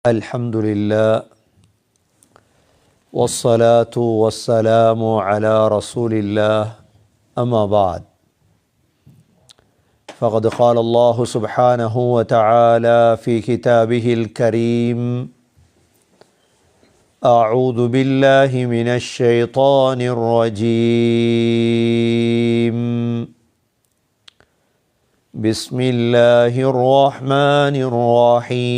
الحمد لله والصلاة والسلام على رسول الله أما بعد فقد قال الله سبحانه وتعالى في كتابه الكريم أعوذ بالله من الشيطان الرجيم بسم الله الرحمن الرحيم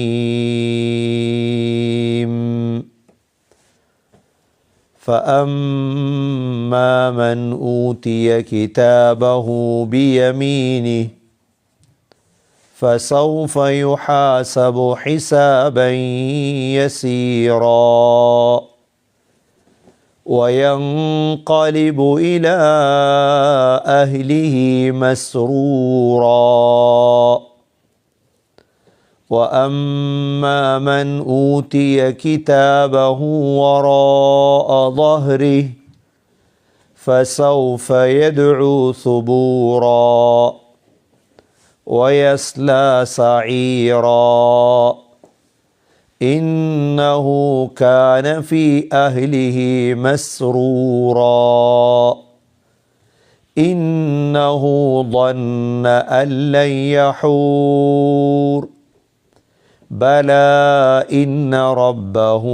فأما من أوتي كتابه بيمينه فسوف يحاسب حسابا يسيرا وينقلب إلى أهله مسرورا وأما من أوتي كتابه وراء ظهره فسوف يدعو ثبورا ويصلى سعيرا إنه كان في أهله مسرورا إنه ظن أن لن يحور بلى إن ربه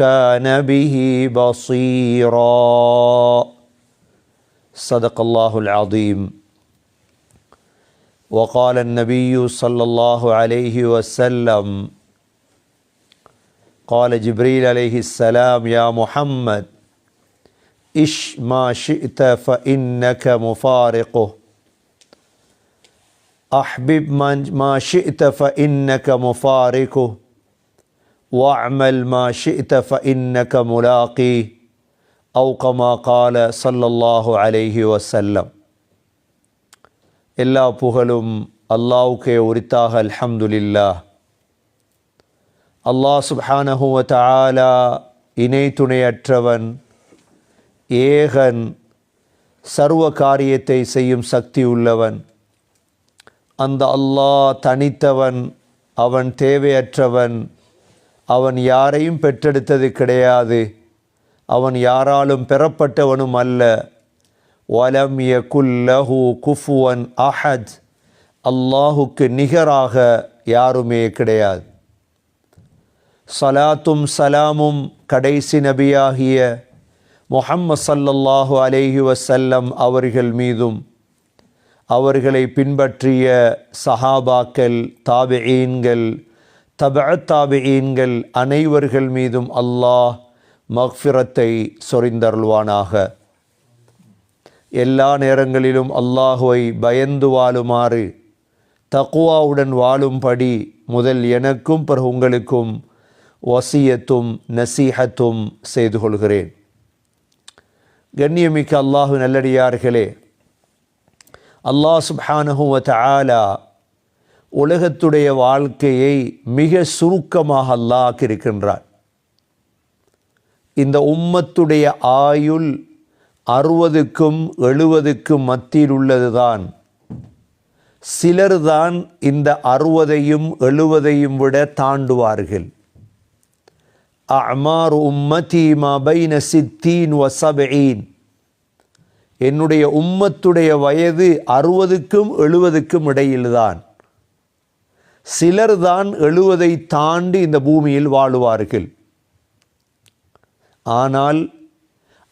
كان به بصيرا صدق الله العظيم. وقال النبي صلى الله عليه وسلم قال جبريل عليه السلام يا محمد إش ما شئت فإنك مفارقه أحبب ما شئت فإنك مفارقه واعمل ما شئت فإنك ملاقيه أو كما قال صلى الله عليه وسلم. எல்லா புகழும் அல்லாஹ்வுக்கே உரித்தாக. அல்ஹம்துலில்லாஹ். அல்லாஹ் சுப்ஹானஹு வ தஆலா இணை துணையற்றவன், ஏகன், சர்வ காரியத்தை செய்யும் சக்தி உள்ளவன். அந்த அல்லாஹ் தனித்தவன், அவன் தேவையற்றவன், அவன் யாரையும் பெற்றெடுத்தது கிடையாது, அவன் யாராலும் பெறப்பட்டவனும் அல்ல. வலம் யகுல் லஹு குஃபுவன் அஹத், அல்லாஹுக்கு நிகராக யாருமே கிடையாது. சலாத்தும் சலாமும் கடைசி நபியாகிய முஹம்மது ஸல்லல்லாஹு அலைஹி வஸல்லம் அவர்கள் மீதும் அவர்களை பின்பற்றிய சஹாபாக்கள், தாபிஈன்கள், தபஅத் தாபிஈன்கள் அனைவர்கள் மீதும் அல்லாஹ் மக்ஃபிரத்தை சொரிந்தருள்வானாக. எல்லா நேரங்களிலும் அல்லாஹுவை பயந்து வாழுமாறு, தக்வாவுடன் வாழும்படி முதல் எனக்கும் பிறகு உங்களுக்கும் வசியத்தும் நசீஹத்தும் செய்து கொள்கிறேன். கண்ணியமிக்க அல்லாஹு நல்லடியார்களே, அல்லாஹ் சுப்ஹானஹு வ தஆலா உலகத்துடைய வாழ்க்கையை மிக சுருக்கமாக அல்லாஹ் ஆக்கியிருக்கின்றார். இந்த உம்மத்துடைய ஆயுள் 60க்கும் 70க்கும் மத்தியில் உள்ளதுதான். சிலர்தான் இந்த 60ஐயும் 70ஐயும் விட தாண்டுவார்கள். அஅமாரு உம்மதி மா பைன 60 வ 70, என்னுடைய உம்மத்துடைய வயது 60க்கும் 70க்கும் இடையில்தான். சிலர்தான் 70ஐ தாண்டி இந்த பூமியில் வாழுவார்கள். ஆனால்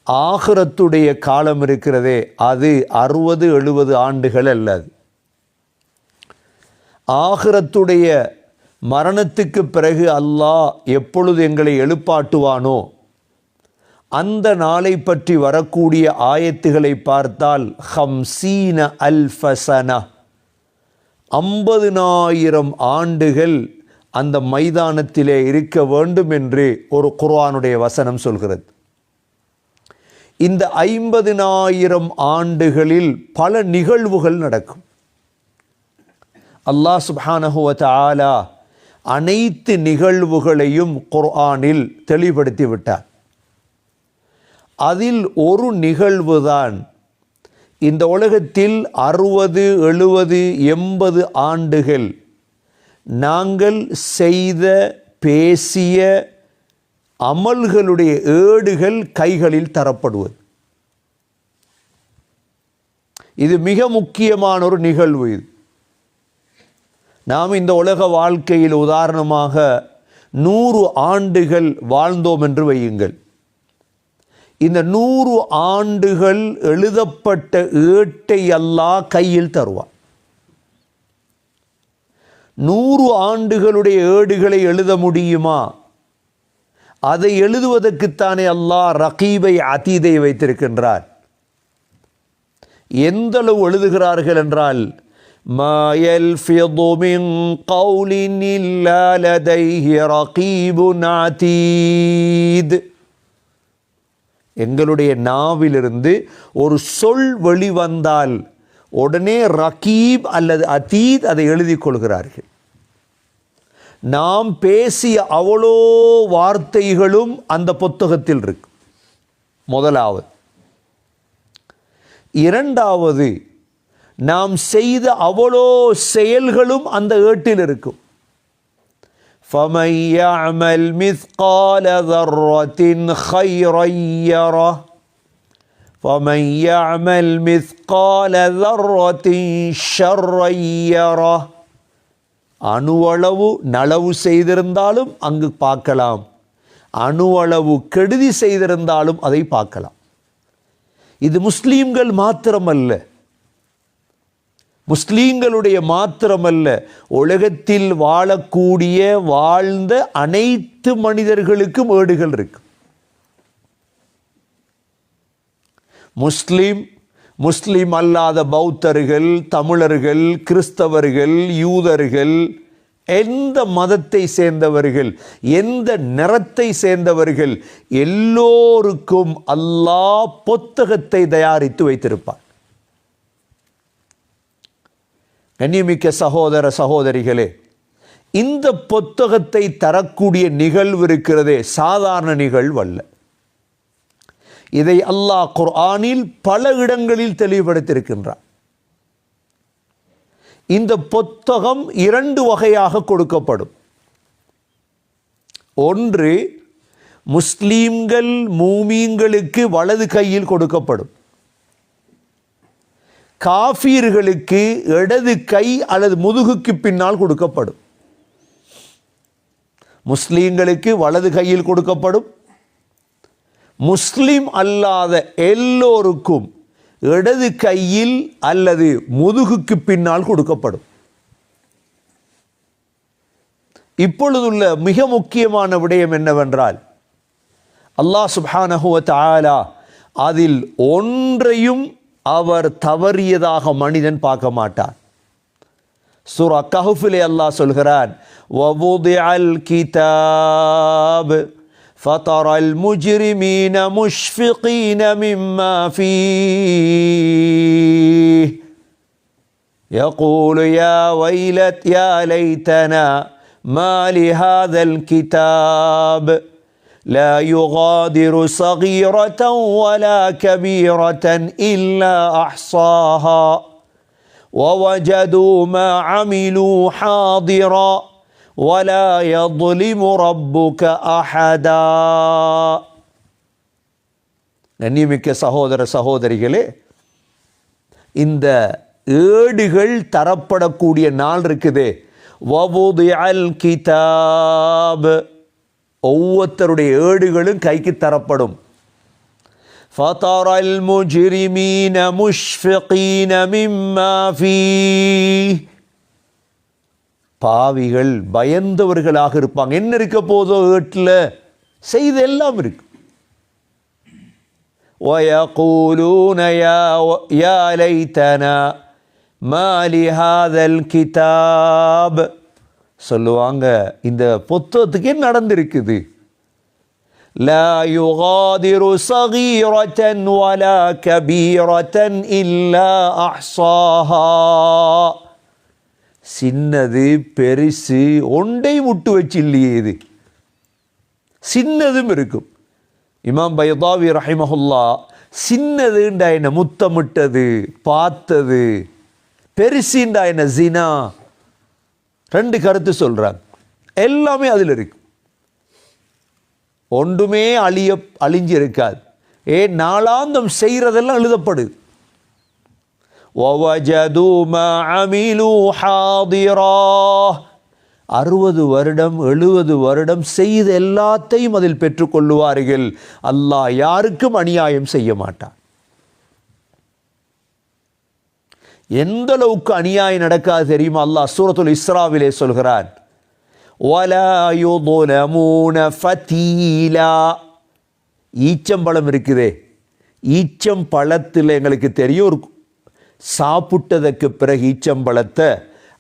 ஆகிரத்துடைய காலம் இருக்கிறதே, அது 60-70 ஆண்டுகள் அல்லது. ஆகிரத்துடைய மரணத்துக்கு பிறகு அல்லாஹ் எப்பொழுது எங்களை எழுப்பாட்டுவானோ அந்த நாளை பற்றி வரக்கூடிய ஆயத்துகளை பார்த்தால் 50 அல்ஃப ஸனா, 50,000 ஆண்டுகள் அந்த மைதானத்திலே இருக்க வேண்டும் என்று ஒரு குர்ஆனுடைய வசனம் சொல்கிறது. இந்த 50,000 ஆண்டுகளில் பல நிகழ்வுகள் நடக்கும். அல்லாஹ் சுப்ஹானஹு வ தஆலா அனைத்து நிகழ்வுகளையும் குர்ஆனில் தெளிவுபடுத்தி விட்டார். அதில் ஒரு நிகழ்வுதான் இந்த உலகத்தில் 60, 70, 80 ஆண்டுகள் நாங்கள் செய்த பேசிய அமல்களுடைய ஏடுகள் கைகளில் தரப்படுவது. இது மிக முக்கியமான ஒரு நிகழ்வு. இது நாம் இந்த உலக வாழ்க்கையில் உதாரணமாக 100 ஆண்டுகள் வாழ்ந்தோம் என்று வையுங்கள். இந்த 100 ஆண்டுகள் எழுதப்பட்ட ஏட்டை அல்லாஹ் கையில் தருவார். 100 ஆண்டுகளுடைய ஏடுகளை எழுத முடியுமா? அதை எழுதுவதற்குத்தானே அல்லாஹ் ரகீபை அதீதை வைத்திருக்கின்றார். எந்த அளவு எழுதுகிறார்கள் என்றால், மா யல்ஃபிது மின் கௌலின் இல்லா லதைஹி ரகீபுன் அதீத். எங்களுடைய நாவிலிருந்து ஒரு சொல் வெளிவந்தால் உடனே ரகீப் அல்லது அதீத் அதை எழுதி கொள்கிறார்கள். நாம் பேசிய அவ்வளோ வார்த்தைகளும் அந்த புத்தகத்தில் இருக்கு. முதலாவது. இரண்டாவது, நாம் செய்த அவ்வளோ செயல்களும் அந்த ஏட்டில் இருக்கும். فَمَنْ يَعْمَلْ مِثْقَالَ ذَرَّةٍ خَيْرًا يَرَهُ وَمَنْ يَعْمَلْ مِثْقَالَ ذَرَّةٍ شَرًّا يَرَهُ. அணுவளவு நலவு செய்திருந்தாலும் அங்கு பார்க்கலாம், அணுவளவு கெடுதி செய்திருந்தாலும் அதை பார்க்கலாம். இது முஸ்லீம்கள் மாத்திரமல்ல, முஸ்லீம்களுடைய மாத்திரமல்ல, உலகத்தில் வாழக்கூடிய வாழ்ந்த அனைத்து மனிதர்களுக்கும் ஏடுகள் இருக்கு. முஸ்லீம் அல்லாத பௌத்தர்கள், தமிழர்கள், கிறிஸ்தவர்கள், யூதர்கள், எந்த மதத்தை சேர்ந்தவர்கள், எந்த நிறத்தை சேர்ந்தவர்கள், எல்லோருக்கும் அல்லாஹ் புத்தகத்தை தயாரித்து வைத்திருப்பார். கண்ணியமிக்க சகோதர சகோதரிகளே, இந்த புத்தகத்தை தரக்கூடிய நிகழ்வு இருக்கிறதே சாதாரண நிகழ்வு அல்ல. இதை அல்லாஹ் குர்ஆனில் பல இடங்களில் தெளிவுபடுத்தியிருக்கின்றார். இந்த புத்தகம் 2 வகையாக கொடுக்கப்படும். ஒன்று, முஸ்லீம்கள் மூமீன்களுக்கு வலது கையில் கொடுக்கப்படும். காஃபீர்களுக்கு இடது கை அல்லது முதுகுக்கு பின்னால் கொடுக்கப்படும். முஸ்லீம்களுக்கு வலது கையில் கொடுக்கப்படும். முஸ்லிம் அல்லாத எல்லோருக்கும் இடது கையில் அல்லது முதுகுக்கு பின்னால் கொடுக்கப்படும். இப்பொழுதுள்ள மிக முக்கியமான விடயம் என்னவென்றால், அல்லாஹ் சுப்ஹானஹு வ தஆலா அதில் ஒன்றையும் அவர் தவறியதாக மனிதன் பார்க்க மாட்டான். சூரா கஹ்ஃபிலே அல்லாஹ் சொல்கிறான், வவுதிஅல் கிதாப் فَتَرَى الْمُجْرِمِينَ مُشْفِقِينَ مِمَّا فِيهِ يَقُولُ يَا لَيْتَنَا مَا لِهَذَا الْكِتَابِ لَا يُغَادِرُ صَغِيرَةً وَلَا كَبِيرَةً إِلَّا أَحْصَاهَا وَوَجَدُوا مَا عَمِلُوا حَاضِرًا وَلَا يَظْلِمُ رَبُّكَ أَحَدًا. கண்ணியமிக்க சகோதர சகோதரிகளே, இந்த ஏடுகள் தரப்படக்கூடிய நாள் இருக்குதே, வவுதிஅல் கிதாப், ஒவ்வொருத்தருடைய ஏடுகளும் கைக்கு தரப்படும். ஃபதரல் முஜ்ரிமீன முஷ்ஃபிகீன மிம்மா ஃபீஹ், பாவிகள் பயந்தவர்களாக இருப்பாங்க. என்ன இருக்க போதோ ஏட்டில் செய்த எல்லாம் இருக்கு. وَيَقُولُونَ يَا لَيْتَنَا مَا لِهَذَا الْكِتَابِ, சொல்லுவாங்க இந்த புத்தகத்துக்கு என்ன நடந்திருக்குது. لَا يُغَادِرُ صَغِيرَةً وَلَا كَبِيرَةً إِلَّا أَحْصَاهَا, சின்னது பெருசு ஒன்றை விட்டு வச்சு இல்லையே. இது சின்னதும் இருக்கும். இமாம் பைதாவி ரஹிமஹுல்லா சின்னதுண்டா என்ன முத்தமிட்டது பார்த்தது, பெருசுண்டா என்ன ஜினா, 2 கருத்து சொல்றாங்க. எல்லாமே அதில் இருக்கு. ஒன்றுமே அழிஞ்சு இருக்காது. நாளாந்தம் செய்கிறதெல்லாம் எழுதப்படுது. وَوَجَدُوا مَا عَمِلُوا حَاضِرًا 60 வருடம் 70 வருடம் செய்த எல்லாத்தையும் அதில் பெற்றுக்கொள்ளுவார்கள். அல்லாஹ் யாருக்கும் அநியாயம் செய்ய மாட்டான். எந்த அளவுக்கு அநியாயம் நடக்காது தெரியுமா? அல்லாஹ் சூரத்துல் இஸ்ராவிலே சொல்கிறான், وَلَا يُظْلَمُونَ فَتِيلًا ஈச்சம்பழம் இருக்குதே, ஈச்சம்பழத்தில் எங்களுக்கு தெரியும், ஒரு சாப்பிட்டதற்கு பிறகு ஈச்சம்பழத்தை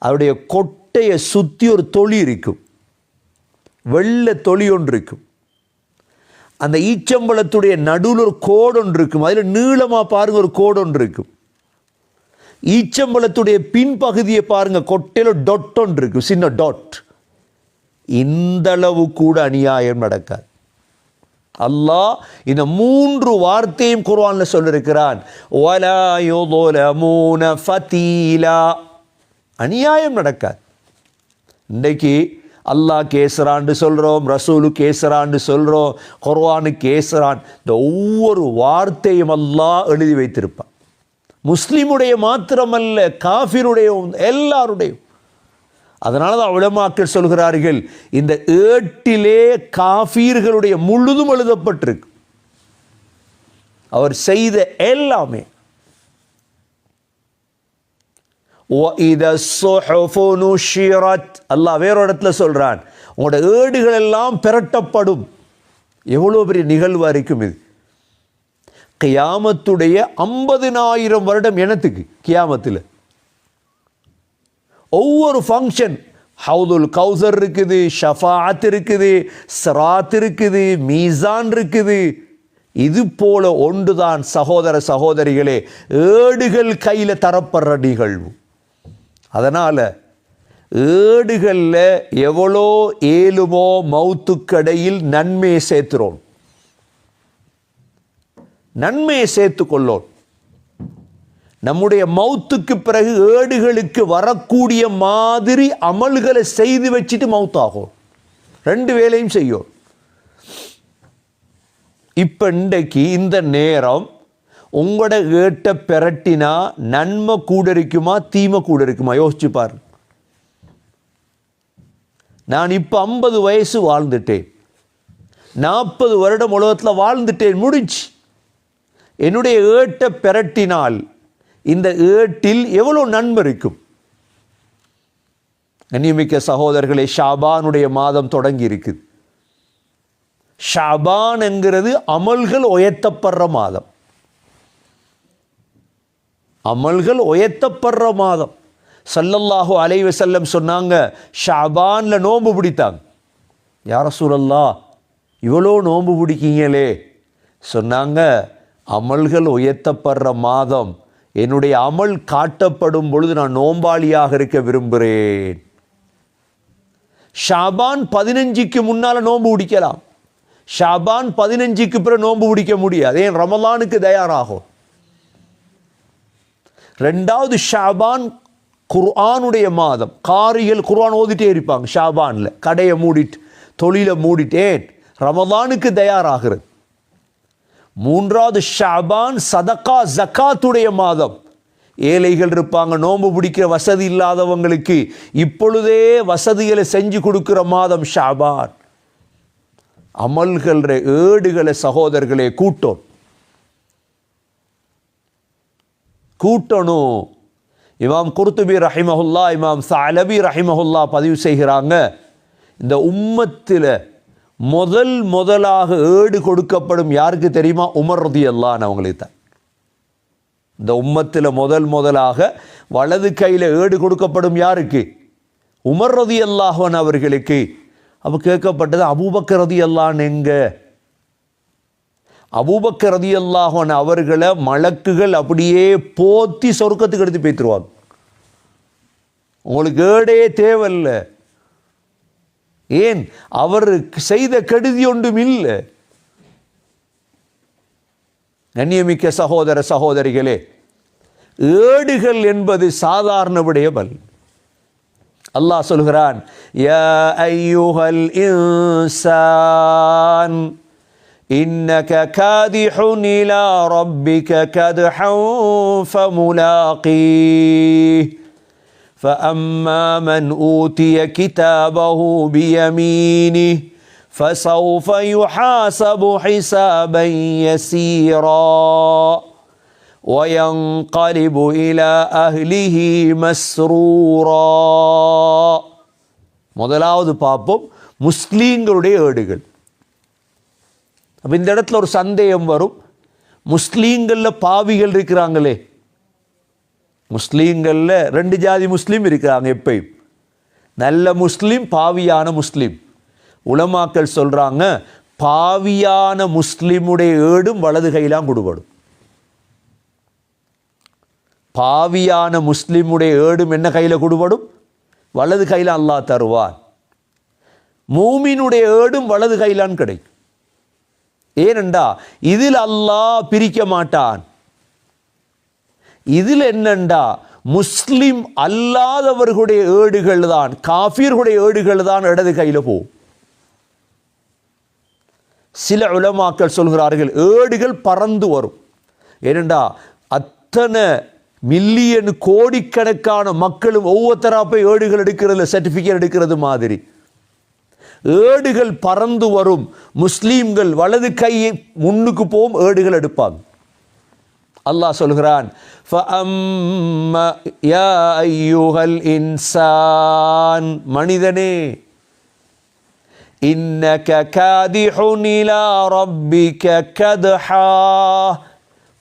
அவருடைய கொட்டையை சுற்றி ஒரு தொளி இருக்கும், வெள்ளை தொளி ஒன்று இருக்கும். அந்த ஈச்சம்பழத்துடைய நடுவில் ஒரு கோடு ஒன்று இருக்கும், அதில் நீளமாக பாருங்க ஒரு கோடு ஒன்று இருக்கும். ஈச்சம்பழத்துடைய பின்பகுதியை பாருங்க, கொட்டையில் டொட் ஒன்று இருக்கும், சின்ன டொட். இந்த அளவு கூட அநியாயம் நடக்காது. அல்லாஹ் இந்த 3 வார்த்தையும் குர்ஆன்ல சொல்லியிருக்கிறான். வலா யுظلمون ஃபதீலா அநியாயம் நடக்காது. இன்றைக்கு அல்லாஹ் கேசரான்னு சொல்கிறோம், ரசூலு கேசரான்னு சொல்கிறோம், குர்ஆனு கேசரான். இந்த ஒவ்வொரு வார்த்தையும் அல்லாஹ் எழுதி வைத்திருப்பான். முஸ்லிமுடைய மாத்திரமல்ல, காஃபிருடைய, எல்லாருடையும். அதனால தான் உலமாக்கள் சொல்கிறார்கள், இந்த ஏட்டிலே காஃபீர்களுடைய முழுதும் எழுதப்பட்டிருக்கு, அவர் செய்த எல்லாமே. அல்லாஹ் வேற இடத்துல சொல்றான், உங்களோட ஏடுகள் எல்லாம் பெரட்டப்படும். எவ்வளவு பெரிய நிகழ்வா இருக்கும் இது! கியாமத்துடைய 50,000 வருடம் எனத்துக்கு கியாமத்தில் ஒவ்வொரு ஃபங்க்ஷன், ஹவுதுல் கௌசர் இருக்குது, ஷஃபாஅத் இருக்குது, சிராத் இருக்குது, மீசான் இருக்குது. இது போல ஒன்றுதான் சகோதர சகோதரிகளே ஏடுகள் கையில் தரப்படுற நிகழ்வு. அதனால ஏடுகளில் எவ்வளோ ஏழுமோ மௌத்துக்கடையில் நன்மையை சேர்த்துறோம், நன்மையை சேர்த்து கொள்ளோம். நம்முடைய மௌத்துக்கு பிறகு ஏடுகளுக்கு வரக்கூடிய மாதிரி அமல்களை செய்து வச்சுட்டு மௌத்தாகும். 2 வேலையும் செய்யும். இப்ப இன்றைக்கு இந்த நேரம் உங்களோட ஏட்ட பெரட்டினா நன்மை கூட இருக்குமா தீமை கூட இருக்குமா? யோசிச்சு பாரு. நான் இப்ப 50 வயசு வாழ்ந்துட்டேன், 40 வருடம் உலகத்தில் வாழ்ந்துட்டேன், முடிஞ்சு. என்னுடைய ஏட்ட பெரட்டினால் இந்த ஏட்டில் எவ்வளவு நன்மை இருக்கும்? கண்ணியமிக்க சகோதரர்களே, ஷாபானுடைய மாதம் தொடங்கி இருக்குது. ஷாபான் என்கிறது அமல்கள் உயர்த்தப்படுற மாதம், அமல்கள் உயர்த்தப்படுற மாதம். ஸல்லல்லாஹு அலைஹி வஸல்லம் சொன்னாங்க, ஷாபான்ல நோன்பு பிடித்தாங்க. யா ரசூலல்லாஹ், இவ்வளோ நோன்பு பிடிக்கீங்களே? சொன்னாங்க, அமல்கள் உயர்த்தப்படுற மாதம், என்னுடைய அமல் காட்டப்படும் பொழுது நான் நோம்பாளியாக இருக்க விரும்புகிறேன். ஷாபான் 15க்கு முன்னால நோன்பு பிடிக்கலாம், ஷாபான் 15க்கு பிறகு நோன்பு பிடிக்க முடியாது. ஏன்? ரமலானுக்கு தயாராகும். 2வது ஷாபான் குர்ஆனுடைய மாதம். காரிகள் குர்ஆன் ஓதிட்டே இருப்பாங்க ஷாபான்ல, கடையை மூடிட்டு தொழிலை மூடிட்டேன், ரமலானுக்கு தயாராகிறது. 3வது ஷாபான் சதகா ஜக்காத்துடைய மாதம். ஏழைகள் இருப்பாங்க, நோன்பு பிடிக்கிற வசதி இல்லாதவங்களுக்கு இப்பொழுதே வசதிகளை செஞ்சு கொடுக்கிற மாதம் ஷாபான். அமல்கள் ஏடுகளை சகோதரர்களே கூட்டணும். இமாம் குர்துபி ரஹிமஹுல்லா, இமாம் ஸஅலபி ரஹிமஹுல்லா பதிவு செய்கிறாங்க, இந்த உம்மத்தில் முதலாக ஏடு கொடுக்கப்படும் யாருக்கு தெரியுமா? உமர் ரலியல்லாஹு அன்ஹு அவங்களுக்கு தான். இந்த உம்மத்தில் முதலாக வலது கையில் ஏடு கொடுக்கப்படும் யாருக்கு? உமர் ரலியல்லாஹு அன்ஹு அவர்களுக்கு. அப்போ கேட்கப்பட்டது, அபூபக்கர் ரலியல்லாஹு அன்ஹு எங்க? அபூபக்கர் ரலியல்லாஹு அன்ஹு அவர்களை மலக்குகள் அப்படியே போத்தி சொர்க்கத்துக்கு எடுத்து போய்த்துருவாங்க. உங்களுக்கு ஏடே தேவையில்லை. ஏன்? அவர் செய்த கெடுதி ஒன்றும் இல்லை. கண்ணியமிக்க சகோதர சகோதரிகளே, ஏடுகள் என்பது சாதாரண விடயமல்ல. அல்லாஹ் சொல்கிறான், யா அய்யுஹல் இன்சான், இன்னக காதிஹுன் இலா ரப்பிக கத்ஹன் ஃபமுலாகீஹ் فأما من أوتي كتابه بيمينه فسوف يحاسب حسابا يسيرا وينقلب إلى أهله مسرورا. முதலாவது பார்ப்போம் முஸ்லீம்களுடைய ஏடுகள். அப்போ இந்த இடத்துல ஒரு சந்தேகம் வரும், முஸ்லீம்களில் பாவிகள் இருக்கிறாங்களே, முஸ்லீம்களில் ரெண்டு ஜாதி முஸ்லீம் இருக்கிறாங்க எப்பயும், நல்ல முஸ்லீம் பாவியான முஸ்லீம். உலமாக்கள் சொல்கிறாங்க பாவியான முஸ்லீமுடைய ஏடும் வலது கையிலாம் கொடுபடும். பாவியான முஸ்லீமுடைய ஏடும் என்ன கையில் கொடுபடும்? வலது கையில் அல்லாஹ் தருவான். மூமினுடைய ஏடும் வலது கையிலான் கிடைக்கும். ஏனெண்டா இதில் அல்லாஹ் பிரிக்க மாட்டான். இதில் என்னண்டா முஸ்லிம் அல்லாதவர்களுடைய ஏடுகள் தான், காஃபிர்களுடைய ஏடுகள் தான் இடது கையில் போகும். சில உலமாக்கள் சொல்கிறார்கள் ஏடுகள் பறந்து வரும். ஏனெண்டா அத்தனை மில்லியன் கோடிக்கணக்கான மக்களும் ஒவ்வொருத்தரா போய் ஏடுகள் எடுக்கிறது, சர்டிஃபிகேட் எடுக்கிறது மாதிரி ஏடுகள் பறந்து வரும். முஸ்லீம்கள் வலது கையை முன்னுக்கு போகும், ஏடுகள் எடுப்பாங்க. அல்லாஹ் சொல்கிறான் ஃபஅம்மா யா அய்யுஹல் இன்சான், மனிதனே, இன்னக காதிஹுன் இலா ரப்பிக கத்ஹா,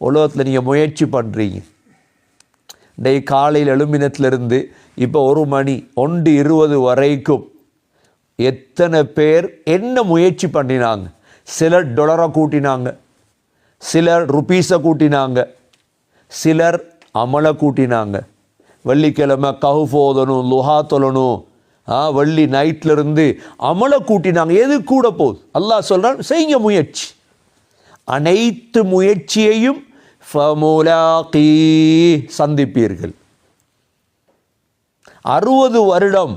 உலகத்தில் நீங்கள் முயற்சி பண்ணுறீங்க. டே காலையில் எழும்பினத்திலிருந்து இப்போ 1 மணி 1:20 வரைக்கும் எத்தனை பேர் என்ன முயற்சி பண்ணினாங்க? சிலர் டாலரை கூட்டினாங்க, சிலர் ருபீஸை கூட்டினாங்க, சிலர் அமலை கூட்டினாங்க. வெள்ளிக்கிழமை கஹுஃப் ஓதணும், லுஹா தொழணும், வெள்ளி நைட்லேருந்து அமலை கூட்டினாங்க. எது கூட போகுது? அல்லாஹ் சொல்கிறான் செய்யுங்க முயற்சி. அனைத்து முயற்சியையும் ஃபமுலாகீ, சந்திப்பீர்கள். 60 வருடம்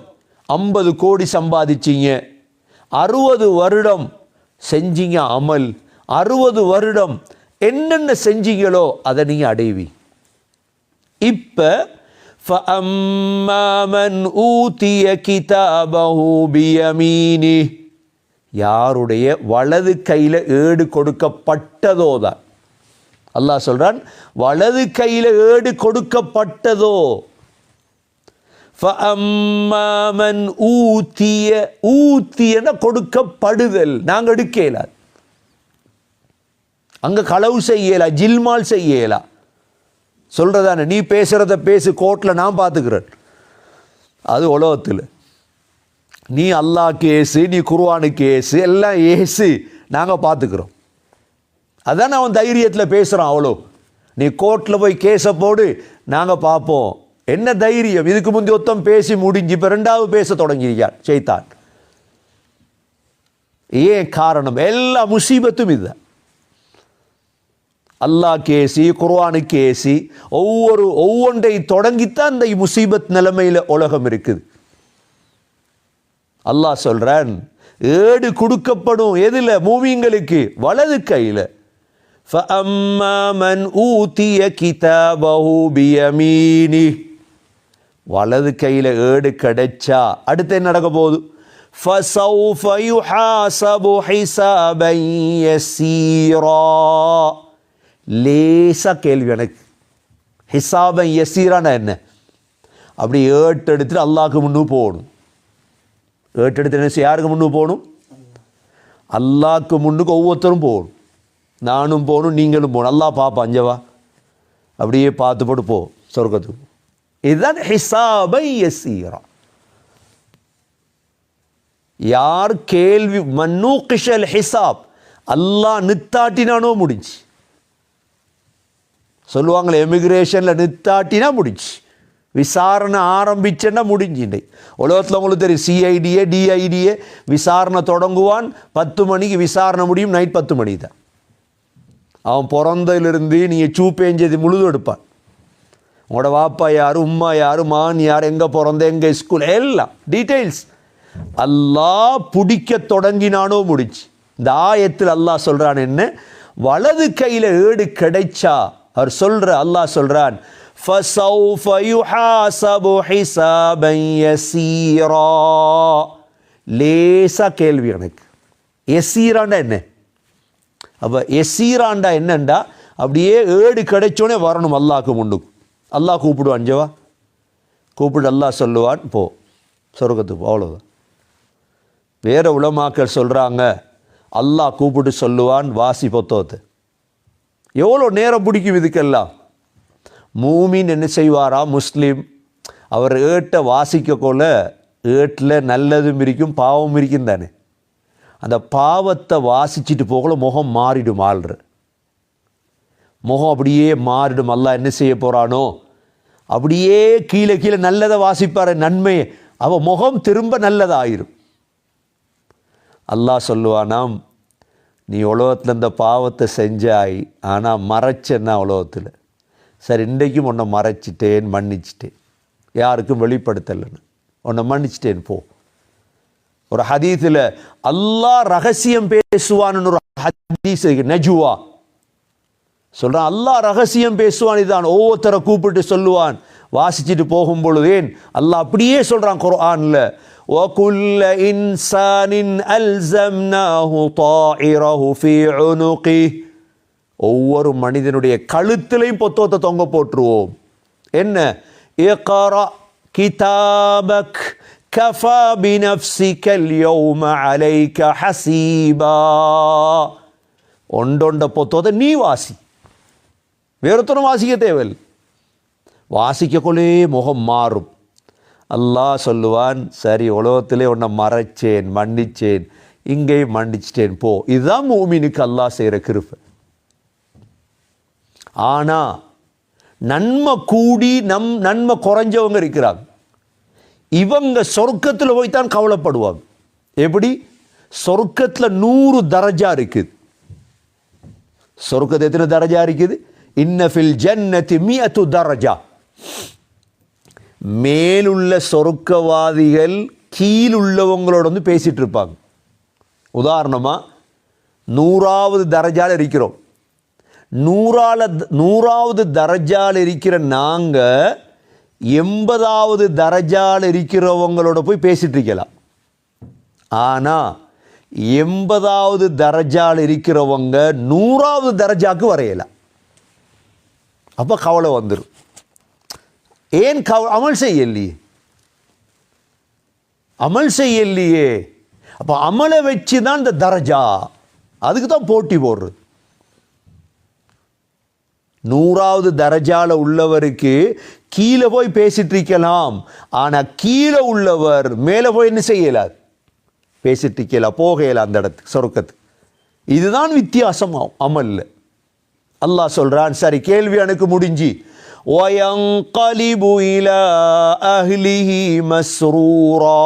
50 கோடி சம்பாதிச்சிங்க, 60 வருடம் செஞ்சீங்க அமல், 60 வருடம் என்னென்ன செஞ்சீங்களோ அதை நீங்கள் அடைவி. இப்போ ஃபஅம்மா மன் ஊதிய கிதாபஹு பியமீனி, யாருடைய வலது கையில் ஏடு கொடுக்கப்பட்டதோ தான். அல்லாஹ் சொல்றான் வலது கையில் ஏடு கொடுக்கப்பட்டதோ. ஃபஅம்மா மன் ஊதிய, ஊத்தியன கொடுக்கப்படுதல், நாங்கள் எடுக்கல, அங்கே களவு செய்யலா, ஜில்மால் செய்யலா. சொல்கிறதானே நீ பேசுகிறத பேசு, கோர்ட்டில் நான் பார்த்துக்கிறேன். அது உலகத்தில் நீ அல்லாஹ்க்கு ஏசு, நீ குர்ஆனுக்கு ஏசு, எல்லாம் ஏசு, நாங்கள் பார்த்துக்கிறோம். அதான் அவன் தைரியத்தில் பேசுகிறான். அவ்வளோ நீ கோர்ட்டில் போய் கேஸை போடு, நாங்கள் பார்ப்போம். என்ன தைரியம்? இதுக்கு முந்தி ஒருத்தம் பேசி முடிஞ்சு இப்போ 2வது பேச தொடங்கியிருக்கான் ஷைத்தான். ஏன் காரணம்? எல்லா முசீபத்தும் இதுதான். அல்லாஹ் கேசி, குர்ஆனுக்கு கேசி, ஒவ்வொன்றை தொடங்கித்தான் இந்த முசீபத் நிலைமையில் உலகம் இருக்குது. அல்லாஹ் சொல்றான் ஏடு கொடுக்கப்படும். எதில்? மூமின்களுக்கு வலது கையில். ஃபஅம்மா மன் ஊதிய கிதாபஹு பியமீனி, வலது கையில் ஏடு கிடைச்சா அடுத்து என்ன நடக்க போகுது? ஃபஸௌஃப யுஹாஸபு ஹிஸாபன் யஸீரா. லேசா கேள்வி எனக்கு, ஹிசாபன் யஸீரானா என்ன? அப்படி ஏட்டு எடுத்துட்டு அல்லாஹ்க்கு முன்னு போகணும். ஏட்டு எடுத்து என்ன செய்ய? யாருக்கு முன்னு போகணும்? அல்லாஹ்க்கு முன்னுக்கு ஒவ்வொருத்தரும் போகணும். நானும் போகணும், நீங்களும் போகணும். அல்லாஹ் பாப்பா அஞ்சவா அப்படியே பார்த்து போட்டு போ சொர்க்கத்துக்கு. இதுதான் ஹிசாபன் யஸீரா. யார் கேள்வி மன்னூகிஷல் ஹிசாப், அல்லாஹ் நித்தாட்டினானோ முடிஞ்சு. சொல்லுவாங்களே எமிகிரேஷனில் நித்தாட்டினா முடிஞ்சு, விசாரணை ஆரம்பிச்சேன்னா முடிஞ்சுட்டே. உலகத்தில் உங்களுக்கு தெரியும் சிஐடிஏ டிஐடிஏ விசாரணை தொடங்குவான் 10 மணிக்கு, விசாரணை முடியும் நைட் 10 மணி தான். அவன் பிறந்ததிலிருந்து நீங்கள் சூப்பேஞ்சது முழுது எடுப்பான். உங்களோட வாப்பா யார், உம்மா யார், மான் யார், எங்கே பிறந்த, எங்கே ஸ்கூல், எல்லாம் டீட்டெயில்ஸ். அல்லாஹ் பிடிக்க தொடங்கினானோ முடிச்சு. இந்த ஆயத்தில் அல்லாஹ் சொல்கிறான் என்ன, வலது கையில் ஏடு கிடைச்சா அவர் சொல்கிற அல்லாஹ் சொல்கிறான் فَسَوْفَ يُحَاسَبُ حِسَابًا يَسِيرًا. லேசா கேள்வி எனக்கு, எசீராண்டா என்ன? அப்போ எசீராண்டா என்னண்டா அப்படியே ஏடு கிடைச்சோன்னே வரணும் அல்லாஹ்க்கு முன்னுக்கு. அல்லாஹ் கூப்பிடுவான், ஜவா கூப்பிட்டு அல்லாஹ் சொல்லுவான் போ சொர்க்கத்துக்கு போ, அவ்வளோதான். வேறு உலமாக்கள் சொல்கிறாங்க அல்லாஹ் கூப்பிட்டு சொல்லுவான் வாசி பொத்தோத்து. எவ்வளோ நேரம் பிடிக்கும் இதுக்கெல்லாம். மூமின் என்ன செய்வாரா, முஸ்லீம் அவர் ஏட்டை வாசிக்க கொள்ள ஏட்டில் நல்லதும் இருக்கும் பாவமும் இருக்கும் தானே. அந்த பாவத்தை வாசிச்சுட்டு போகல முகம் மாறிடும், ஆள்ற முகம் அப்படியே மாறிடும். அல்லாஹ் என்ன செய்ய போகிறானோ அப்படியே கீழே கீழே நல்லதை வாசிப்பார், நன்மையை அவள் முகம் திரும்ப நல்லதாயிரும். அல்லாஹ் சொல்லுவானாம், நீ உலகத்தில் இந்த பாவத்தை செஞ்சாய், ஆனால் மறைச்சேன்னா உலகத்தில். சரி, இன்றைக்கும் உன்னை மறைச்சிட்டேன், மன்னிச்சிட்டேன், யாருக்கும் வெளிப்படுத்தலைன்னு உன்னை மன்னிச்சிட்டேன் போ. ஒரு ஹதீஸில் அல்லாஹ் ரகசியம் பேசுவான்னு ஒரு ஹதீஸ் நஜுவா சொல்கிறான். அல்லாஹ் ரகசியம் பேசுவான். இதுதான் ஒவ்வொருத்தரை கூப்பிட்டு சொல்லுவான் வாசிச்சுட்டு போகும் பொழுதேன். அல்லாஹ் அப்படியே சொல்கிறான் குர்ஆனில், وَكُلَّ إِنسَانٍ أَلْزَمْنَاهُ طَائِرَهُ فِي عُنُقِهِ. ஒவ்வொரு மனிதனுடைய கழுத்திலையும் பொத்தோத்தை தொங்க போட்டுருவோம். என்ன, இக்ரா கிதாபக் கஃபா பினஃப்ஸிகல் யௌம அலைக ஹஸீபா. ஒண்டொண்ட பொத்தோத்தை நீ வாசி, வேறொத்தனும் வாசிக்க தேவையில்லை. வாசிக்கக்குள்ளே முகம் மாறும். அல்லாஹ் சொல்லுவான், சரி உலகத்திலே உன்னை மறைச்சேன், மன்னிச்சேன், இங்கேயும் மன்னிச்சிட்டேன் போ. இதுதான் மூமினுக்கு அல்லாஹ் செய்கிற கிருபை. ஆனால் நன்மை கூடி நன்மை குறைஞ்சவங்க இருக்கிறாங்க. இவங்க சொர்க்கத்தில் போய்த்தான் கவலைப்படுவாங்க. எப்படி? சொர்க்கத்தில் 100 தரஜா இருக்குது. சொர்க்கத்தில் எத்தனை தரஜா இருக்குது? இன்ன ஃபில் ஜன்னதி 100 தரஜா. மேலுள்ள சொர்க்கவாதிகள் கீழுள்ளவங்களோட வந்து பேசிட்டு இருப்பாங்க. உதாரணமாக 100வது தரஜால் இருக்கிறோம். 100வது தரஜால் இருக்கிற நாங்கள் 80வது தரஜால் இருக்கிறவங்களோட போய் பேசிட்டு இருக்கலாம். ஆனால் 80வது தரஜால் இருக்கிறவங்க 100வது தரஜாக்கு வரையலாம். அப்போ கவலை வந்துடும். ஏன் அமல் செய்யலையே, அமல் செய்யலையே. அப்போ அமலை வச்சு தான் இந்த தரஜா, அதுக்கு தான் போட்டி போடுறது. 100வது தரஜால உள்ளவருக்கு கீழே போய் பேசிட்டு இருக்கலாம். ஆனால் கீழே உள்ளவர் மேலே போய் என்ன செய்யலாது, பேசிட்டு இருக்கலாம், போகலாம் அந்த இடத்துக்கு, சொர்க்கத்துக்கு. இதுதான் வித்தியாசம் அமல்ல. அல்லாஹ் சொல்றான், சரி கேள்வி எனக்கு முடிஞ்சு وَيَنْقَلِبُ إِلَىٰ أَهْلِهِ مَسْرُورًا.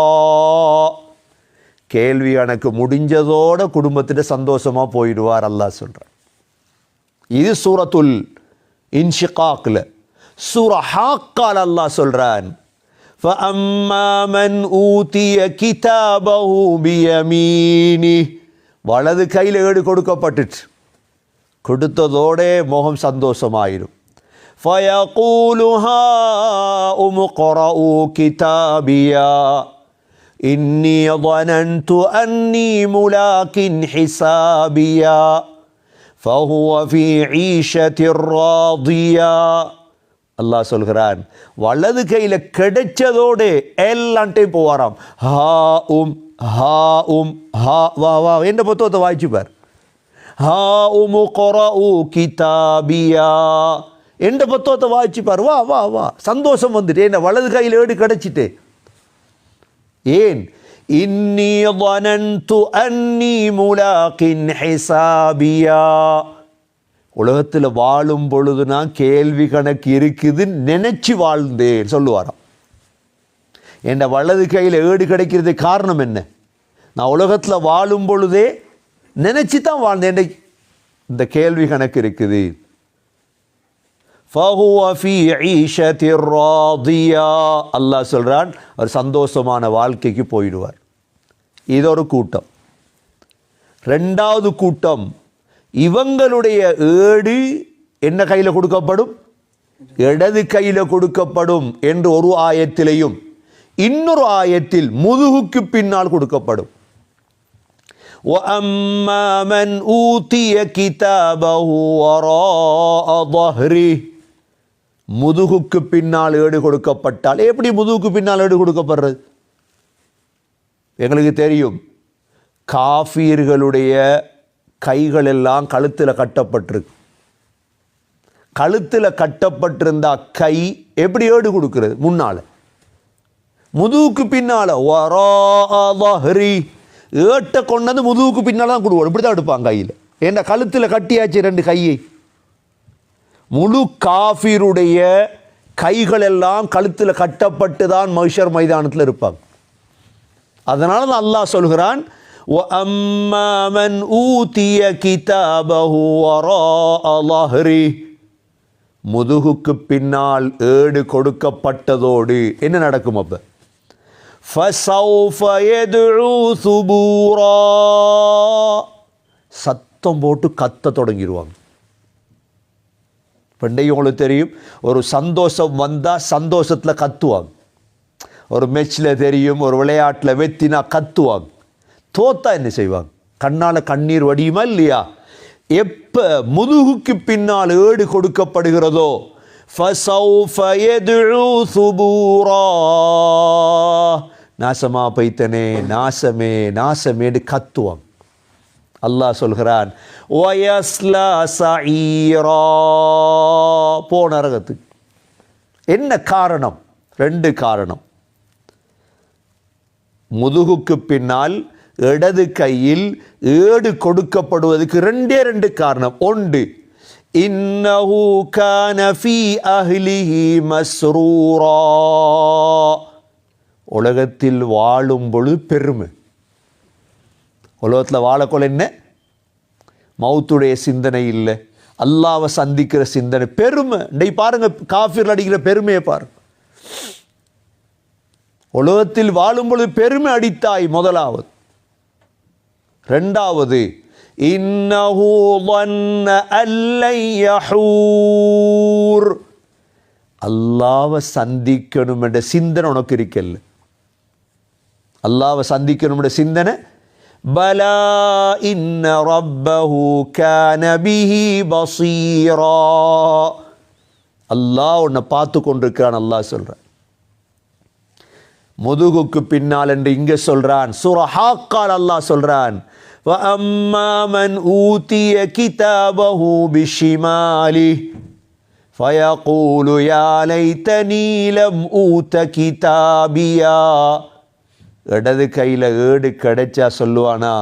கேள்வி எனக்கு முடிஞ்சதோட குடும்பத்திட்ட சந்தோஷமா போயிடுவார் அல்லாஹ் சொல்றான். இது சூரத்துல் இன்ஷிகாக்ல. சூரா ஹாக்கால் அல்லாஹ் சொல்றான், فَأَمَّا مَنْ أُوتِيَ كِتَابَهُ بِيَمِينِهِ. வலது கையில் ஏடு கொடுக்கப்பட்டுச்சு, கொடுத்ததோட முகம் சந்தோஷமாயிரும். فَيَقُولُ هَاؤُمُ اقْرَءُوا كِتَابِيَهْ إِنِّي ظَنَنْتُ أَنِّي مُلَاقٍ حِسَابِيَهْ فَهُوَ فِي عِيشَةٍ رَاضِيَةٍ. அல்லாஹ் சொல்கிறான், வலது கையில் கிடைச்சதோடு எல்லான்ட்டையும் போவாராம். ஹா உம் ஹா உம் ஹா வா வா என்ற புத்தகத்தை வாய்ச்சிப்பார். ஹா உமு கொரஉ கிதாபியா என்ற புத்தகத்தை வாய்ச்சிப்பார். வா வா வா, சந்தோஷம் வந்துட்டு. என்ன, வலது கையில் ஏடு கிடைச்சிட்டு. ஏன்? இன்னி ظننت أني ملاق حسابيا. உலகத்தில் வாழும் பொழுது நான் கேள்வி கணக்கு இருக்குது நினைச்சு வாழ்ந்தேன் சொல்லுவாராம். என் வலது கையில் ஏடு கிடைக்கிறது காரணம் என்ன? நான் உலகத்தில் வாழும் பொழுதே நினைச்சு தான் வாழ்ந்தேன். இந்த கேள்வி கணக்கு இருக்குது. فَهُوَ فِي عِيشَةٍ رَاضِيَةٍ. அல்லாஹ் சொல்றான், அவர் சந்தோஷமான வாழ்க்கைக்கு போயிடுவார். இது ஒரு கூட்டம். ரெண்டாவது கூட்டம், இவங்களுடைய ஏடு என்ன கையில் கொடுக்கப்படும்? இடது கையில் கொடுக்கப்படும் என்று ஒரு ஆயத்திலையும், இன்னொரு ஆயத்தில் முதுகுக்கு பின்னால் கொடுக்கப்படும். وَأَمَّا مَنْ أُوتِيَ كِتَابَهُ وَرَاءَ ظَهْرِهِ, முதுகுக்கு பின்னால் ஏடு கொடுக்கப்பட்டால். எப்படி முதுகுக்கு பின்னால் ஏடு கொடுக்கப்படுறது? எங்களுக்கு தெரியும், காஃபிர்களுடைய கைகள் எல்லாம் கழுத்தில் கட்டப்பட்டிருக்கு. கழுத்தில் கட்டப்பட்டிருந்தா கை எப்படி ஏடு கொடுக்கிறது? முன்னால், முதுகுக்கு பின்னால். வராஅ ظهري, ஏட்டை கொண்டது முதுகுக்கு பின்னால் தான் கொடுவோம். இப்படி தான் எடுப்பாங்க கையில். ஏன்னா கழுத்தில் கட்டியாச்சு ரெண்டு கையை. முழு காஃபிருடைய கைகள் எல்லாம் கழுத்தில் கட்டப்பட்டு தான் மஹ்ஷர் மைதானத்தில் இருப்பாங்க. அதனால தான் அல்லாஹ் சொல்கிறான், وَأَمَّا مَنْ أُوتِيَ كِتَابَهُ وَرَاءَ ظَهْرِهِ, முதுகுக்கு பின்னால் ஏடு கொடுக்கப்பட்டதோடு என்ன நடக்கும்? அப்ப فَسَوْفَ يَدْعُو ثُبُورًا, சத்தம் போட்டு கத்த தொடங்கிடுவாங்க. பண்டைய உங்களுக்கு தெரியும், ஒரு சந்தோஷம் வந்தால் சந்தோஷத்தில் கத்துவாங்க. ஒரு மேட்ச்சில் தெரியும், ஒரு விளையாட்டில் வெத்தினா கத்துவாங்க. தோத்தா என்ன செய்வாங்க? கண்ணால் கண்ணீர் வடியுமா இல்லையா? எப்போ முதுகுக்கு பின்னால் ஏடு கொடுக்கப்படுகிறதோ, فَسَوْفَ يَدْعُو ثُبُورًا, நாசமா பைத்தனே, நாசமே நாசமேடு கத்துவாங்க. அல்லாஹ் சொல்கிறான், وَيَصْلَى سَعِيرًا, போ நரகத்துக்கு. என்ன காரணம்? ரெண்டு காரணம். முதுகுக்கு பின்னால் இடது கையில் ஏடு கொடுக்கப்படுவதற்கு ரெண்டு காரணம். ஒன்று, இன்னஹு கான ஃபீ அஹ்லிஹி மஸ்ரூரா, உலகத்தில் வாழும் பொழுது பெருமை. உலகத்தில் வாழக்கொள்ள என்ன? மௌத்துடைய சிந்தனை இல்லை, அல்லாவை சந்திக்கிற சிந்தனை, பெருமை. இன்றைக்கு பாருங்க, காஃபிர் அடிக்கிற பெருமையை பாருங்க. உலகத்தில் வாழும் பொழுது பெருமை அடித்தாய் முதலாவது. ரெண்டாவது, இன்னஹு ظن أن لن يحور, அல்லாவை சந்திக்கணும் என்ற சிந்தனை உனக்கு இருக்கல்ல. அல்லாவை சந்திக்கணும் என்ற சிந்தனை. பலா இன்ன ரப்பஹு கான பிஹி பஸீரா, அல்லாஹ் உன்னை பார்த்து கொண்டிருக்கிறான். அல்லாஹ் சொல்றான். முதுகுக்கு பின்னால் என்று இங்கே சொல்றான். சூரா ஹாக்கால் அல்லாஹ் சொல்றான், وَأَمَّا مَنْ أُوتِيَ كِتَابَهُ بِشِمَالِهِ فَيَقُولُ يَا لَيْتَنِي لَمْ أُوتَ كِتَابِيَا, இடது கையில் ஏடு கிடைச்சா சொல்லுவானா,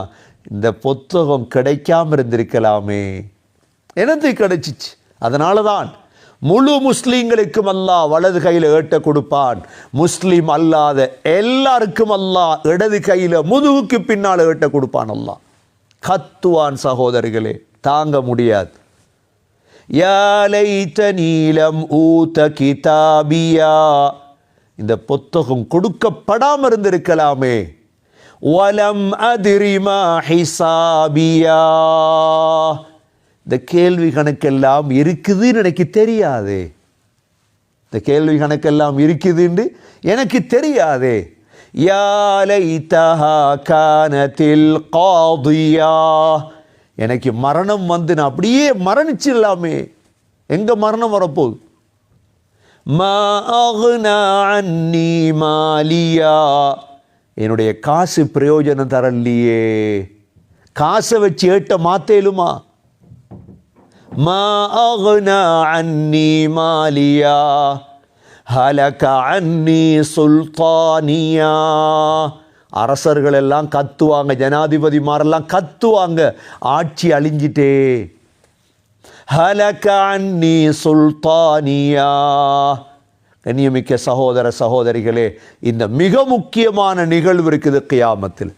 இந்த புத்தகம் கிடைக்காம இருந்திருக்கலாமே, எனக்கு கிடைச்சிச்சு. அதனால தான் முழு முஸ்லீம்களுக்கும் அல்லாஹ் வலது கையில் ஏட்ட கொடுப்பான். முஸ்லீம் அல்லாத எல்லாருக்கும் அல்லாஹ் இடது கையில் முதுகுக்கு பின்னால் ஏட்ட கொடுப்பான். அல்லாஹ் கத்துவான். சகோதரிகளே, தாங்க முடியாது. யா லைத்தனீ லம் ஊத கிதாபியா, இந்த புத்தகம் கொடுக்கப்படாம இருந்திருக்கலாமே. வலம் அதிரி மா ஹிசாபியா, இந்த கேள்வி கணக்கெல்லாம் இருக்குதுன்னு எனக்கு தெரியாதே. இந்த கேள்வி கணக்கெல்லாம் இருக்குதுன்னு எனக்கு தெரியாதே. யா லைத்தஹா கானத்தில் காதியா, எனக்கு மரணம் வந்து நான் அப்படியே மரணிச்சிடலாமே. எங்க மரணம் வரப்போகுது? மா அக்னா அன்னி மாலியா, என்னுடைய காசு பிரயோஜனம் தரலையே. காசை வச்சு ஏட்ட மாத்தேலுமா? மா அக்னா அன்னி மாலியா ஹலக அன்னி சுல்தானியா, அரசர்கள் எல்லாம் கத்துவாங்க, ஜனாதிபதிமாரெல்லாம் கத்துவாங்க, ஆட்சி அழிஞ்சிட்டே. ஹலக அன்னி சுல்தானியா. கண்ணியமிக்க சகோதர சகோதரிகளே, இந்த மிக முக்கியமான நிகழ்வு இருக்குது கியாமத்தில்.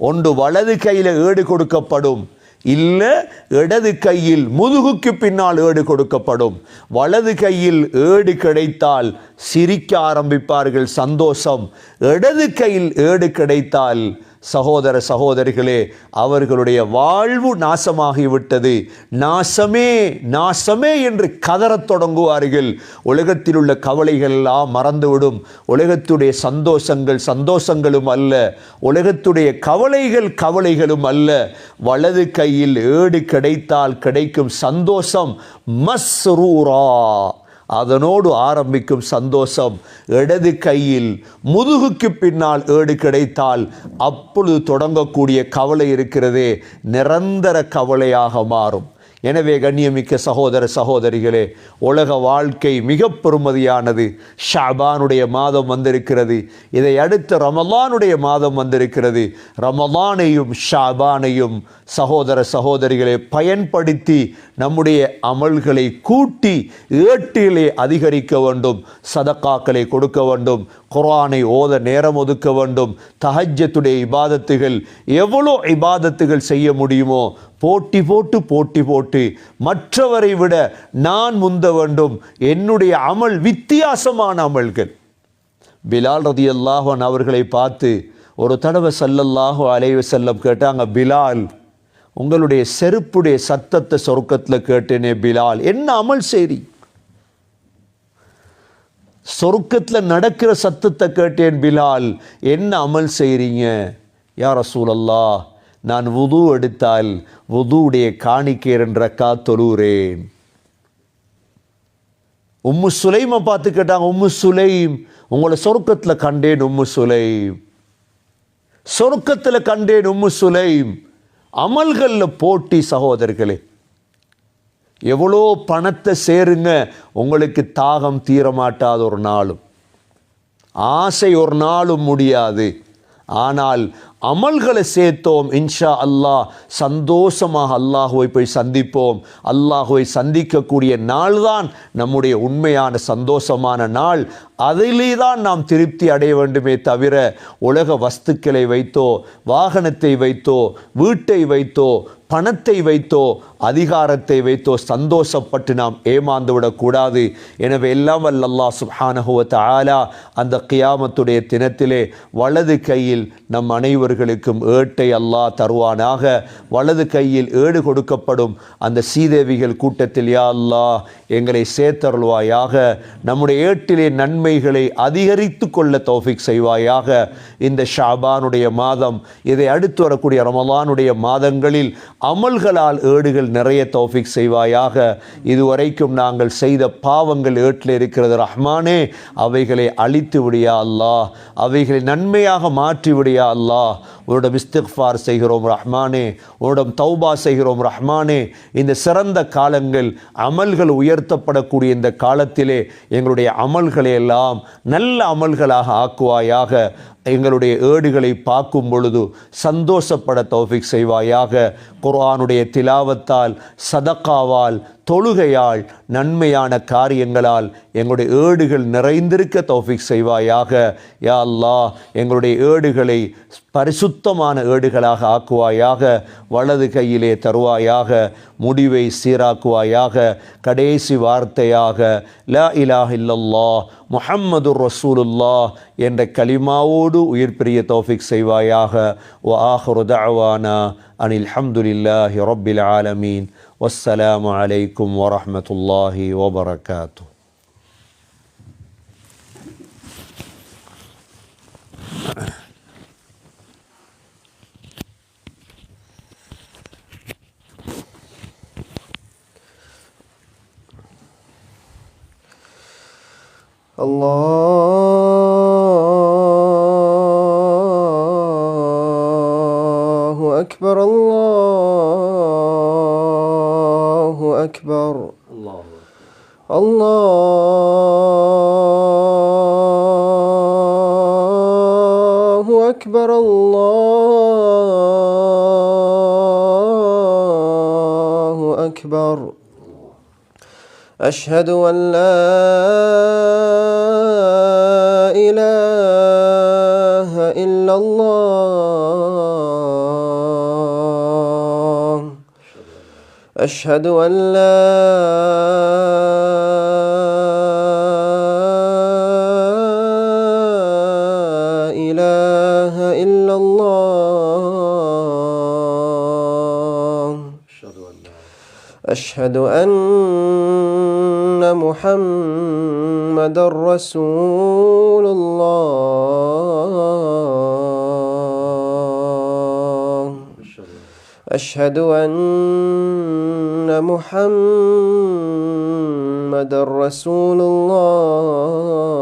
ஒன்று வலது கையில் ஏடு கொடுக்கப்படும், இல்லை இடது கையில் முதுகுக்கு பின்னால் ஏடு கொடுக்கப்படும். வலது கையில் ஏடு கிடைத்தால் சிரிக்க ஆரம்பிப்பார்கள், சந்தோஷம். இடது கையில் ஏடு கிடைத்தால் சகோதர சகோதரிகளே, அவர்களுடைய வாழ்வு நாசமாகிவிட்டது. நாசமே நாசமே என்று கதறத் தொடங்குவார்கள். உலகத்தில் உள்ள கவலைகள் எல்லாம் மறந்துவிடும். உலகத்துடைய சந்தோஷங்கள் சந்தோஷங்களும் அல்ல, உலகத்துடைய கவலைகள் கவலைகளும் அல்ல. வலது கையில் ஏடு கிடைத்தால் கிடைக்கும் சந்தோஷம் மஸ்ரூரா, அதனோடு ஆரம்பிக்கும் சந்தோஷம். இடது கையில் முதுகுக்கு பின்னால் ஏடு கிடைத்தால் அப்பொழுது தொடங்கக்கூடிய கவலை இருக்கிறதே, நிரந்தர கவலையாக மாறும். எனவே கண்ணியமிக்க சகோதர சகோதரிகளே, உலக வாழ்க்கை மிக பெருமதியானது. ஷாபானுடைய மாதம் வந்திருக்கிறது, இதை அடுத்து ரமலானுடைய மாதம் வந்திருக்கிறது. ரமலானையும் ஷாபானையும் சகோதர சகோதரிகளை பயன்படுத்தி நம்முடைய அமல்களை கூட்டி ஏட்டிலே அதிகரிக்க வேண்டும். சதக்காக்களை கொடுக்க வேண்டும், குர்ஆனை ஓத நேரம் ஒதுக்க வேண்டும். தஹஜ்ஜத்துடைய இபாதத்துகள், எவ்வளோ இபாதத்துகள் செய்ய முடியுமோ போட்டி போட்டு மற்றவரை விட நான் முந்த வேண்டும். என்னுடைய அமல் வித்தியாசமான அமல்கள். பிலால் ரலியல்லாஹு அன்ஹு அவர்களை பார்த்து ஒரு தடவை ஸல்லல்லாஹு அலைஹி வஸல்லம் கேட்டாங்க, பிலால், உங்களுடைய செருப்புடைய சத்தத்தை சொர்க்கத்தில் கேட்டேனே பிலால், என்ன அமல் செய்றீ? சொர்க்கத்தில் நடக்கிற சத்தத்தை கேட்டேன் பிலால், என்ன அமல் செய்றீங்க? யா ரசூலல்லாஹ், நான் வுது எடுத்தால் வுதுவுடைய காணிக்கை 2 ரக்காத் தொழுகிறேன். உம்மு சுலைமை பார்த்து கேட்டாங்க, உம்மு சுலைம், உங்களை சொர்க்கத்தில் கண்டேன் உம்மு சுலைம், சொர்க்கத்தில் கண்டேன் உம்மு சுலைம். அமல்களில் போட்டி சகோதரர்களே. எவ்வளோ பணத்தை சேருங்க, உங்களுக்கு தாகம் தீரமாட்டாத ஒரு நாளும், ஆசை ஒரு நாளும் முடியாது. ஆனால் அமல்களை சேர்த்தோம், இன்ஷா அல்லாஹ் சந்தோஷமாக அல்லாஹுவை போய் சந்திப்போம். அல்லாஹுவை சந்திக்கக்கூடிய நாள் தான் நம்முடைய உண்மையான சந்தோஷமான நாள். அதிலே தான் நாம் திருப்தி அடைய வேண்டுமே தவிர உலக வஸ்துக்களை வைத்தோ, வாகனத்தை வைத்தோ, வீட்டை வைத்தோ, பணத்தை வைத்தோ, அதிகாரத்தை வைத்தோ சந்தோஷப்பட்டு நாம் ஏமாந்து விடக்கூடாது. எனவே எல்லாம் வல்ல அல்லாஹ் சுப்ஹானஹு வ தஆலா அந்த கியாமத்துடைய தினத்திலே வலது கையில் நம் அனைவர்களுக்கும் ஏட்டை அல்லாஹ் தருவானாக. வலது கையில் ஏடு கொடுக்கப்படும் அந்த சீதேவிகள் கூட்டத்தில் யா அல்லாஹ் எங்களை சேர்த்தருள்வாயாக. நம்முடைய ஏட்டிலே நன்மைகளை அதிகரித்து கொள்ள தௌஃபீக் செய்வாயாக. இந்த ஷாபானுடைய மாதம், இதை அடுத்து வரக்கூடிய ரமலானுடைய மாதங்களில் அமல்களால் ஏடுகள் நிறைய தௌஃபீக் செய்வாயாக. இதுவரைக்கும் நாங்கள் செய்த பாவங்கள் ஏட்டில் இருக்கிறது ரஹ்மானே, அவைகளை அழித்து விடியா அல்லாஹ், அவைகளை நன்மையாக மாற்றி விடியா அல்லாஹ். உன்னிடம் இஸ்திக்ஃபார் செய்கிறோம் ரஹ்மானே, உன்னிடம் தௌபா செய்கிறோம் ரஹ்மானே. இந்த சிறந்த காலங்கள், அமல்கள் உயர்த்தப்படக்கூடிய இந்த காலத்திலே எங்களுடைய அமல்களை எல்லாம் நல்ல அமல்களாக ஆக்குவாயாக. எங்களுடைய ஏடுகளை பார்க்கும் பொழுது சந்தோஷப்பட தௌஃபீக் செய்வாயாக. குர்ஆனுடைய திலாவத்தால், சதக்காவால், தொழுகையால், நன்மையான காரியங்களால் எங்களுடைய ஏடுகள் நிறைந்திருக்க தௌஃபீக் செய்வாயாக. யா அல்லாஹ் எங்களுடைய ஏடுகளை பரிசுத்தமான ஏடுகளாக ஆக்குவாயாக. வலது கையிலே தருவாயாக. முடிவை சீராக்குவாயாக. கடைசி வார்த்தையாக லா இலாஹ இல்லல்லாஹ் முஹம்மதுர் ரசூலுல்லாஹ் என்ற கலிமாவோடு உயிர் பிரிய தௌஃபீக் செய்வாயாக. வ ஆஹிரு தஅவானா அனில் ஹம்துலில்லாஹி ரப்பில் ஆலமீன். வஸ்ஸலாமு அலைக்கும் வரஹ்மத்துல்லாஹி வபரகாத்துஹு. Allahu Ekber, Allahu Ekber, Allahu Ekber, Allahu Ekber. Eşhedü en la ilahe illallah. Eşhedü en la ilahe illallah. أشهد أن محمد رسول الله. أشهد أن محمد رسول الله.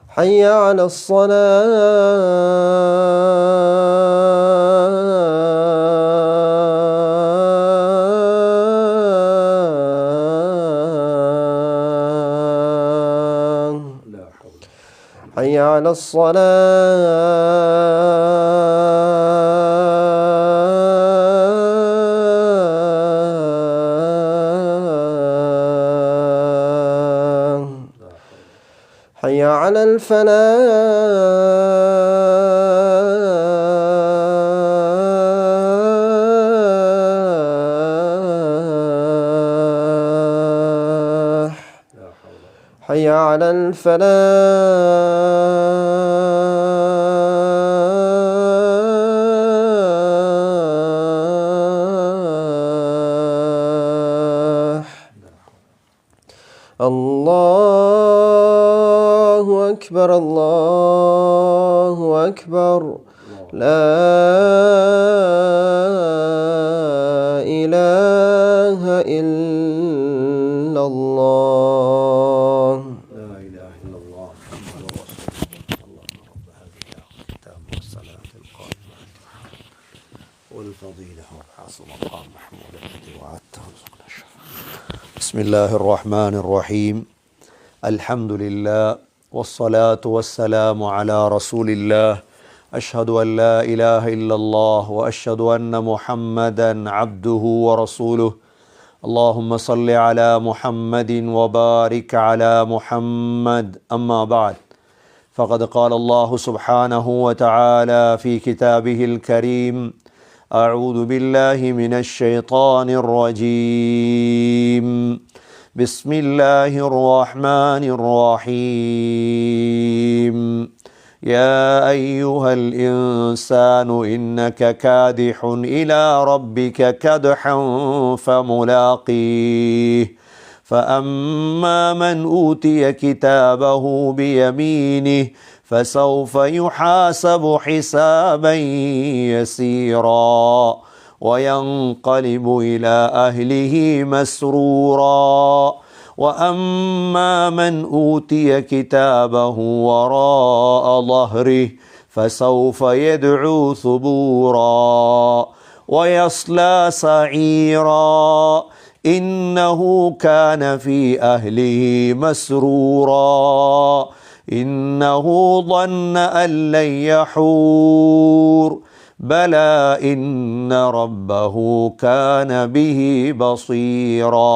حي على الصلاة. حي على الصلاة. حي على الفلاح. حي على الفلاح. الله أكبر الله أكبر. لا إله إلا الله. لا إله إلا الله محمد رسول الله. اللهم رب هذه الدعوة التامة والصلاة القائمة والفضيلة وابعث مقام محمود الذي وعدته وارزقنا الشفاعة. بسم الله الرحمن الرحيم. الحمد لله والصلاة والسلام على رسول الله. أشهد أن لا إله إلا الله وأشهد أن محمدا عبده ورسوله. اللهم صل على محمد وبارك على محمد. أما بعد، فقد قال الله سبحانه وتعالى في كتابه الكريم: أعوذ بالله من الشيطان الرجيم. بسم الله الرحمن الرحيم. يا أيها الإنسان إنك كادح إلى ربك كدحا فملاقيه. فأما من أوتي كتابه بيمينه فسوف يحاسب حسابا يسيرا وينقلب إلى أهله مسرورا. وأما من أوتي كتابه وراء ظهره فسوف يدعو ثبورا ويصلى سعيرا إنه كان في أهله مسرورا إنه ظن أن لن يحور بلى إن ربه كان به بصيرا.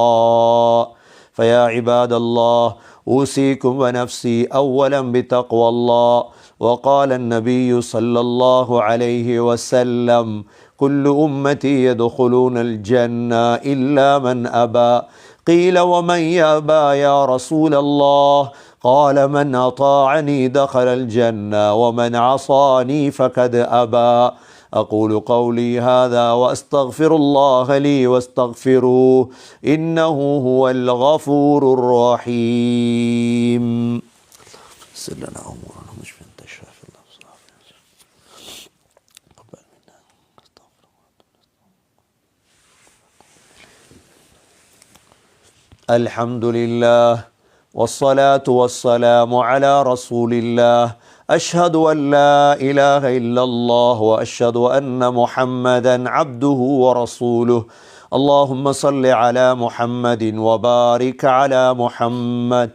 فيا عباد الله، أوصيكم ونفسي أولا بتقوى الله. وقال النبي صلى الله عليه وسلم: كل أمتي يدخلون الجنة إلا من أبى. قيل: ومن يأبى يا رسول الله؟ قال: من أطاعني دخل الجنة ومن عصاني فقد أبى. أقول قولي هذا وأستغفر الله لي واستغفروه إنه هو الغفور الرحيم. سر لنا أمورنا مش في انتشار في الله قبل منا. الحمد لله والصلاة والسلام على رسول الله. أشهد أن لا إله إلا الله وأشهد أن محمدا عبده ورسوله. اللهم صل على محمد وبارك على محمد.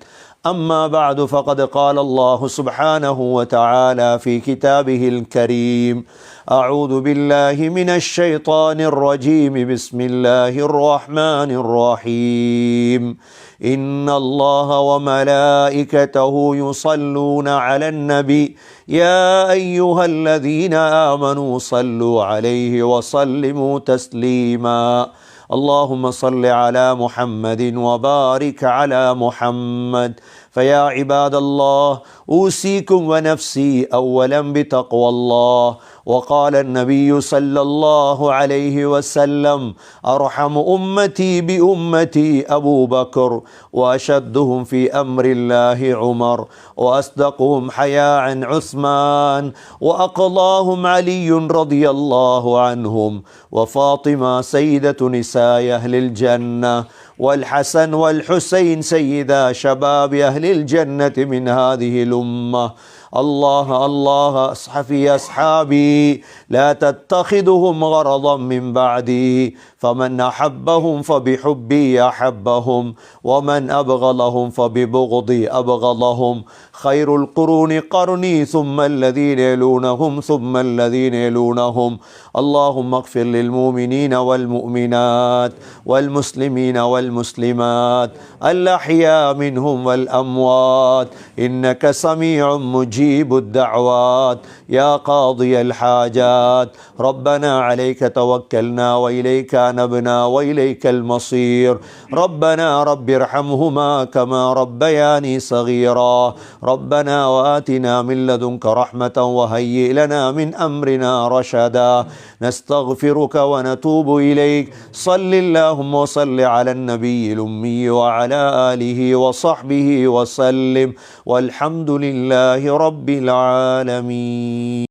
أما بعد، فقد قال الله سبحانه وتعالى في كتابه الكريم: أعوذ بالله من الشيطان الرجيم. بسم الله الرحمن الرحيم. إن الله وملائكته يصلون على النبي يا أيها الذين آمنوا صلوا عليه وسلموا تسليما. اللهم صل على محمد وبارك على محمد. فيا عباد الله، أوصيكم ونفسي أولا بتقوى الله. وقال النبي صلى الله عليه وسلم أرحم أمتي بأمتي أبو بكر وأشدهم في أمر الله عمر وأصدقهم حياء عثمان وأقضاهم علي رضي الله عنهم وفاطمة سيدة نساء أهل الجنة والحسن والحسين سيدا شباب أهل الجنة من هذه الأمة. الله الله أصحفي أصحابي لا تتخذهم غرضا من بعدي، فمن أحبهم فبحبي أحبهم ومن أبغضهم فببغضي أبغضهم. خير القرون قرني ثم الذين يلونهم ثم الذين يلونهم. اللهم اغفر للمؤمنين والمؤمنات والمسلمين والمسلمات الأحياء منهم والأموات إنك سميع مجيب الدعوات يا قاضي الحاجات. ربنا عليك توكلنا وإليك نبنا وإليك المصير. ربنا رب ارحمهما كما ربياني صغيرا. ربنا وآتنا من لدنك رحمة وهيئ لنا من أمرنا رشدا. نستغفرك ونتوب إليك. صل اللهم وصل على النبي الأمي وعلى آله وصحبه وسلم والحمد لله رب العالمين.